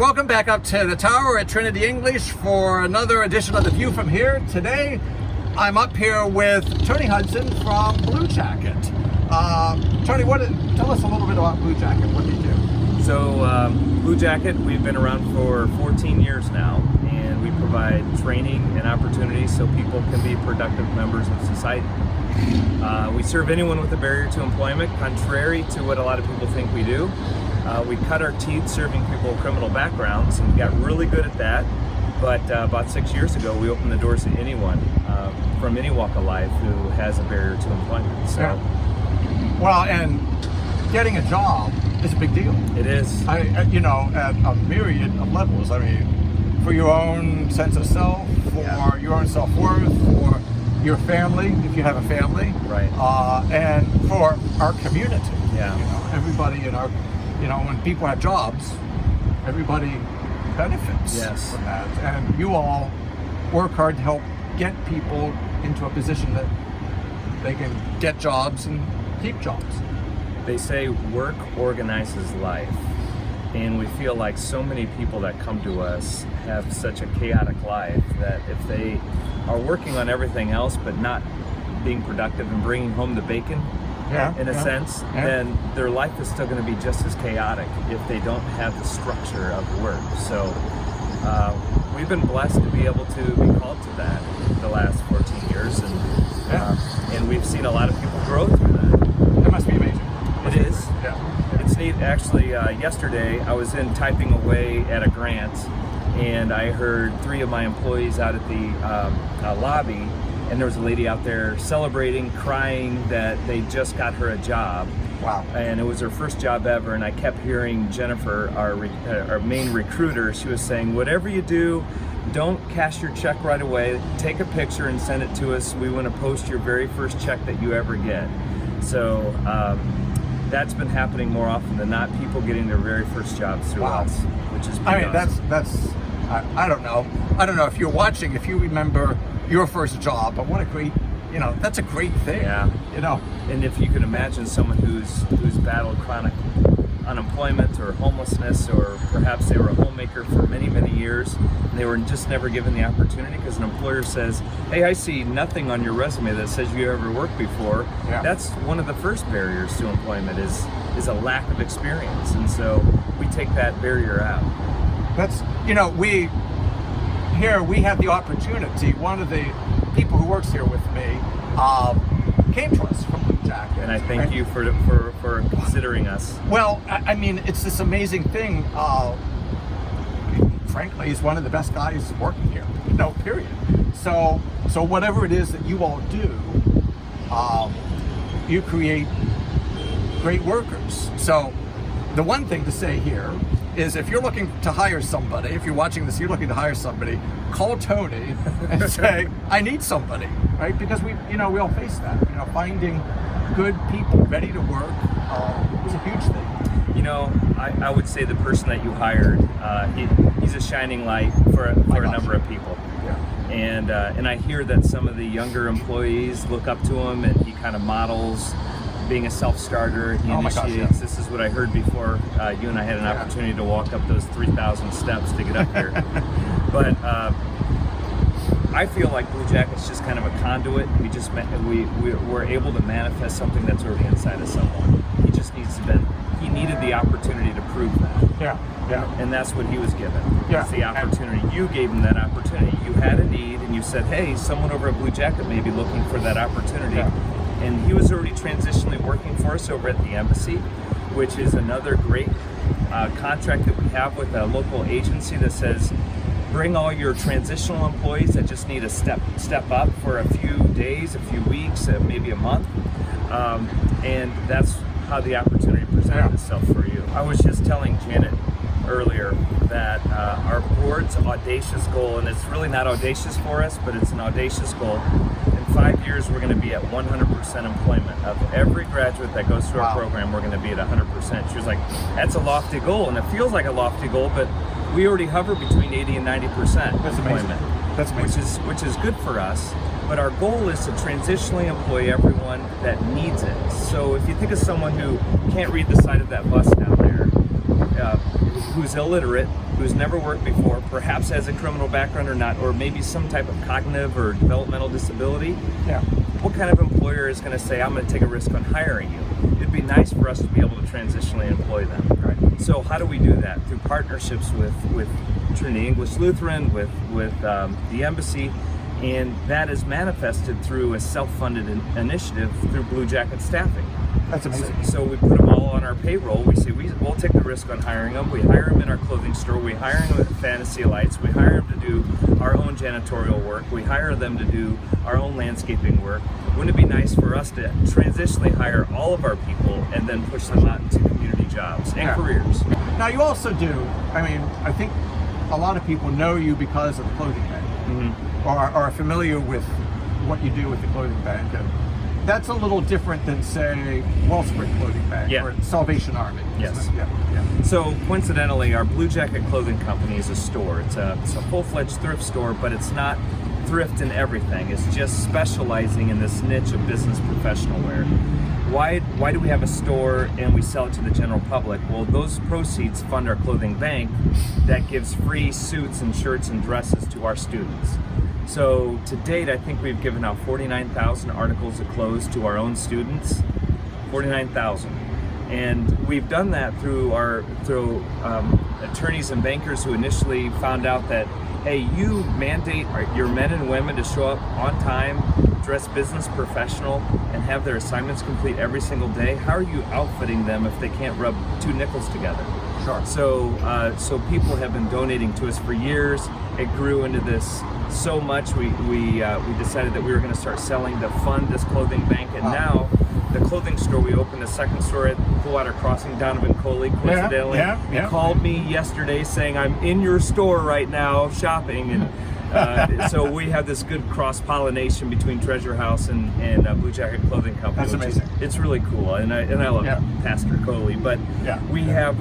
welcome back up to the tower at Trinity English for another edition of The View from Here. Today, I'm up here with Tony Hudson from Blue Jacket. Tony, tell us a little bit about Blue Jacket. What do you do? So, Blue Jacket, we've been around for 14 years now, and we provide training and opportunities so people can be productive members of society. We serve anyone with a barrier to employment, contrary to what a lot of people think we do. We cut our teeth serving people with criminal backgrounds, and we got really good at that. But about 6 years ago, we opened the doors to anyone from any walk of life who has a barrier to employment. So, yeah. Well, and getting a job is a big deal. It is. At a myriad of levels. I mean, for your own sense of self, for your own self-worth, for your family, if you have a family, right, and for our community. Yeah. Everybody in our, when people have jobs, everybody benefits from that. And you all work hard to help get people into a position that they can get jobs and keep jobs. They say work organizes life, and we feel like so many people that come to us have such a chaotic life that if they are working on everything else but not being productive and bringing home the bacon, in a sense, then their life is still going to be just as chaotic if they don't have the structure of work. So we've been blessed to be able to be called to that the last 14 years, and we've seen a lot of people grow through that. That must be amazing. It is. Yeah. It's neat. Actually, yesterday I was in typing away at a grant, and I heard 3 of my employees out at the lobby, and there was a lady out there celebrating, crying that they just got her a job. Wow. And it was her first job ever, and I kept hearing Jennifer, our main recruiter, she was saying, whatever you do, don't cash your check right away. Take a picture and send it to us. We want to post your very first check that you ever get. So that's been happening more often than not, people getting their very first jobs through us, which is pretty awesome. That's I don't know if you're watching, if you remember your first job, but what a great, that's a great thing. Yeah. And if you could imagine someone who's battled chronic unemployment or homelessness, or perhaps they were a homemaker for many, many years, and they were just never given the opportunity because an employer says, hey, I see nothing on your resume that says you ever worked before. Yeah. That's one of the first barriers to employment is a lack of experience. And so we take that barrier out. That's, we have the opportunity. One of the people who works here with me came to us from Blue Jacket. And I thank you for considering us. Well, I mean, it's this amazing thing. Frankly, he's one of the best guys working here, period. So whatever it is that you all do, you create great workers. So the one thing to say here is if you're looking to hire somebody, if you're watching this, you're looking to hire somebody, call Tony and say, I need somebody, right? Because we all face that, finding good people ready to work is a huge thing. I would say the person that you hired, he's a shining light for a number of people. Yeah. And I hear that some of the younger employees look up to him, and he kind of models being a self-starter. He initiates. This is what I heard before you and I had an opportunity to walk up those 3,000 steps to get up here. But I feel like Blue Jacket's just kind of a conduit. We're able to manifest something that's already inside of someone. He just he needed the opportunity to prove that. Yeah. And that's what he was given. Yeah. It's the opportunity. You gave him that opportunity. You had a need, and you said, hey, someone over at Blue Jacket may be looking for that opportunity. Yeah. And he was already transitionally working for us over at the embassy, which is another great contract that we have with a local agency that says, bring all your transitional employees that just need a step up for a few days, a few weeks, maybe a month. And that's how the opportunity presented itself for you. I was just telling Janet earlier that our board's audacious goal, and it's really not audacious for us, but it's an audacious goal. In 5 years, we're going to be at 100% employment. Of every graduate that goes through our program, we're going to be at 100%. She was like, that's a lofty goal, and it feels like a lofty goal, but we already hover between 80 and 90% employment. That's amazing. Which is good for us. But our goal is to transitionally employ everyone that needs it. So if you think of someone who can't read the side of that bus down there, who's illiterate, who's never worked before, perhaps has a criminal background or not, or maybe some type of cognitive or developmental disability, Yeah. what kind of employer is going to say, I'm going to take a risk on hiring you? It'd be nice for us to be able to transitionally employ them. Right. So how do we do that? Through partnerships with Trinity English Lutheran, with the embassy, and that is manifested through a self-funded initiative through Blue Jacket Staffing. That's amazing. So we put them all on our payroll. We say we'll take the risk on hiring them. We hire them in our clothing store. We hire them at Fantasy Lights. We hire them to do our own janitorial work. We hire them to do our own landscaping work. Wouldn't it be nice for us to transitionally hire all of our people and then push them out into community jobs and careers? Now you also do, I think a lot of people know you because of the clothing bank, or are familiar with what you do with the clothing bank. And that's a little different than, say, Wellspring Clothing Bank or Salvation Army. Yes. Yeah. So coincidentally, our Blue Jacket Clothing Company is a store. It's a full-fledged thrift store, but it's not thrift in everything. It's just specializing in this niche of business professional wear. Why do we have a store and we sell it to the general public? Well, those proceeds fund our clothing bank that gives free suits and shirts and dresses to our students. So to date, I think we've given out 49,000 articles of clothes to our own students. 49,000. And we've done that through attorneys and bankers who initially found out that, hey, you mandate your men and women to show up on time, dress business professional, and have their assignments complete every single day. How are you outfitting them if they can't rub two nickels together? Sure. So people have been donating to us for years. It grew into this so much. We decided that we were going to start selling to fund this clothing bank, and now the clothing store, we opened a second store at Coolwater Crossing. Donovan Coley coincidentally called me yesterday saying, I'm in your store right now shopping, and so we have this good cross-pollination between Treasure House and Blue Jacket Clothing Company. That's amazing. It's really cool, and I love Pastor Coley. But we have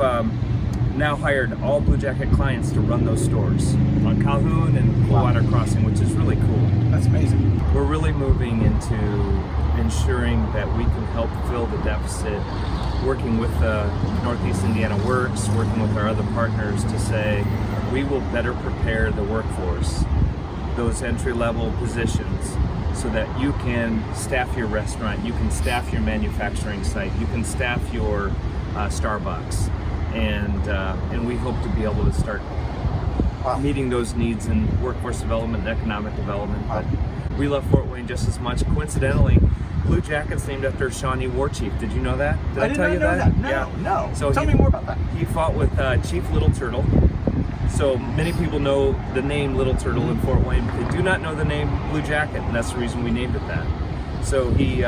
now hired all Blue Jacket clients to run those stores on Calhoun and Coolwater Crossing, which is really cool. That's amazing. We're really moving into ensuring that we can help fill the deficit, working with Northeast Indiana Works, working with our other partners to say we will better prepare the workforce, those entry-level positions, so that you can staff your restaurant, you can staff your manufacturing site, you can staff your Starbucks, and we hope to be able to start meeting those needs in workforce development and economic development. But we love Fort Wayne just as much. Coincidentally, Blue Jacket's named after Shawnee War Chief. Did you know that? Did I did tell not you know that. Yeah. No. So tell me more about that. He fought with Chief Little Turtle. So many people know the name Little Turtle in Fort Wayne, but they do not know the name Blue Jacket, and that's the reason we named it that. So he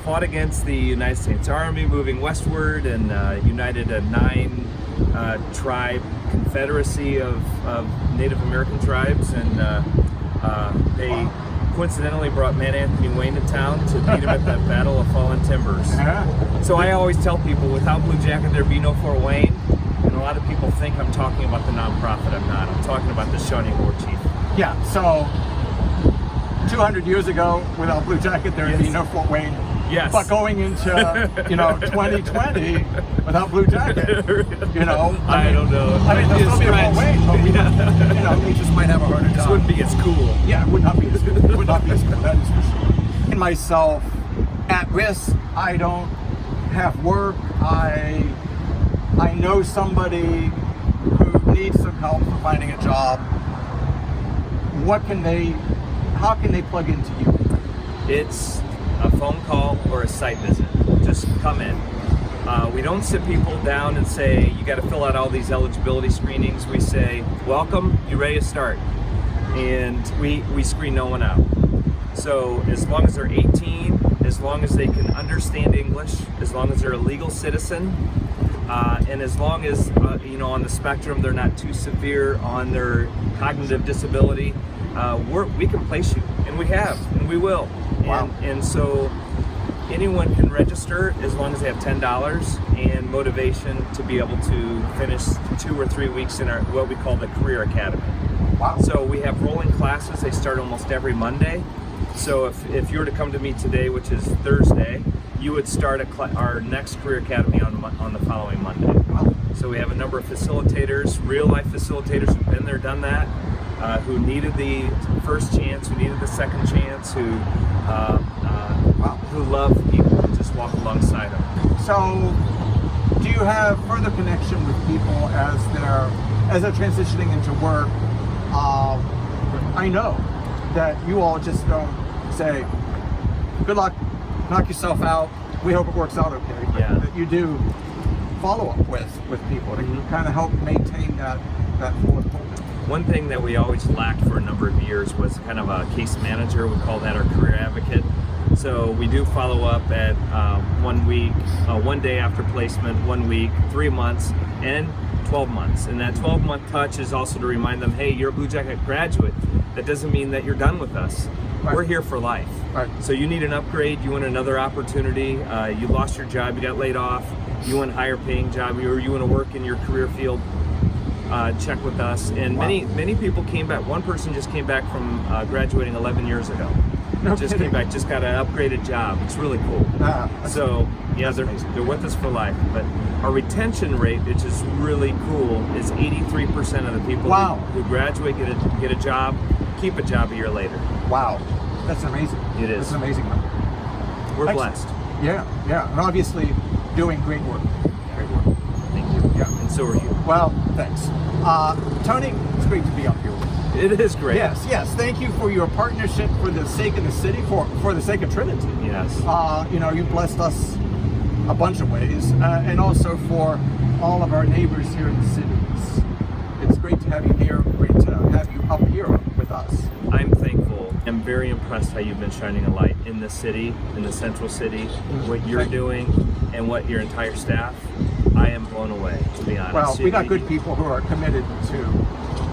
fought against the United States Army moving westward and united a 9-tribe confederacy of Native American tribes, and they coincidentally brought Man Anthony Wayne to town to beat him at the Battle of Fallen Timbers. So I always tell people, without Blue Jacket there'd be no Fort Wayne, and a lot of people think I'm talking about the nonprofit. I'm not. I'm talking about the Shawnee War Chief. Yeah, so 200 years ago, without Blue Jacket, there would be no Fort Wayne. Yes. But going into 2020 without Blue Jacket, I don't know. There's still be a Fort Wayne, but we just might have a harder time. This wouldn't be as cool. Yeah, it would not be as cool. It would not be as cool. That is for sure. And myself at risk. I don't have work. I know somebody who needs some help for finding a job. How can they plug into you? It's a phone call or a site visit. Just come in. We don't sit people down and say, you got to fill out all these eligibility screenings. We say, welcome, you ready to start? And we screen no one out. So as long as they're 18, as long as they can understand English, as long as they're a legal citizen, and as long as, on the spectrum, they're not too severe on their cognitive disability, we can place you, and we have, and we will. Wow. And so anyone can register as long as they have $10 and motivation to be able to finish 2 or 3 weeks in our what we call the Career Academy. Wow. So we have rolling classes. They start almost every Monday. So if you were to come to me today, which is Thursday, you would start our next career academy on the following Monday. Wow. So we have a number of facilitators, real life facilitators who've been there, done that, who needed the first chance, who needed the second chance, who love people and just walk alongside them. So, do you have further connection with people as they're transitioning into work? I know that you all just don't say, "Good luck, knock yourself out. We hope it works out okay." But Yeah. that you do follow up with people to kind of help maintain that forward movement. One thing that we always lacked for a number of years was kind of a case manager. We call that our career advocate. So we do follow up at 1 week, 1 day after placement, 1 week, 3 months, and 12 months. And that 12-month touch is also to remind them, hey, you're a Blue Jacket graduate. That doesn't mean that you're done with us. Right. We're here for life. Right. So you need an upgrade, you want another opportunity, you lost your job, you got laid off, you want a higher paying job, or you want to work in your career field, check with us. And Wow. many people came back. One person just came back from graduating 11 years ago. No Just kidding. came back, just got an upgraded job. It's really cool. So yeah, they're with us for life. But our retention rate, which is really cool, is 83% of the people Wow. who graduate get a job, keep a job a year later. Wow, that's amazing. It is. That's an amazing number. We're Excellent. blessed. Yeah, and obviously doing great work. Great work. Thank you. Yeah. And so are you. Well, thanks. Tony, it's great to be up here with you. It is great. Yes. Thank you for your partnership for the sake of the city, for the sake of Trinity. Yes. You blessed us a bunch of ways, and also for all of our neighbors here in the city. It's great to have you here. Great to have you up here with us. I'm thankful. I'm very impressed how you've been shining a light in the city, in the central city, what you're doing, and what your entire staff. I am blown away, to be honest. Well, we got good people who are committed to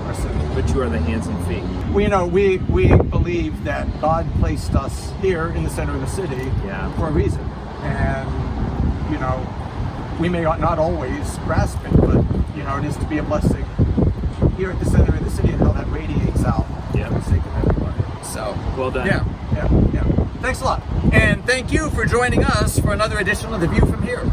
our city. But you are the hands and feet. We believe that God placed us here in the center of the city for a reason, and we may not always grasp it, but it is to be a blessing here at the center of the city and how that radiates out for the sake of everybody. So well done. Yeah. Thanks a lot, and thank you for joining us for another edition of The View from Here.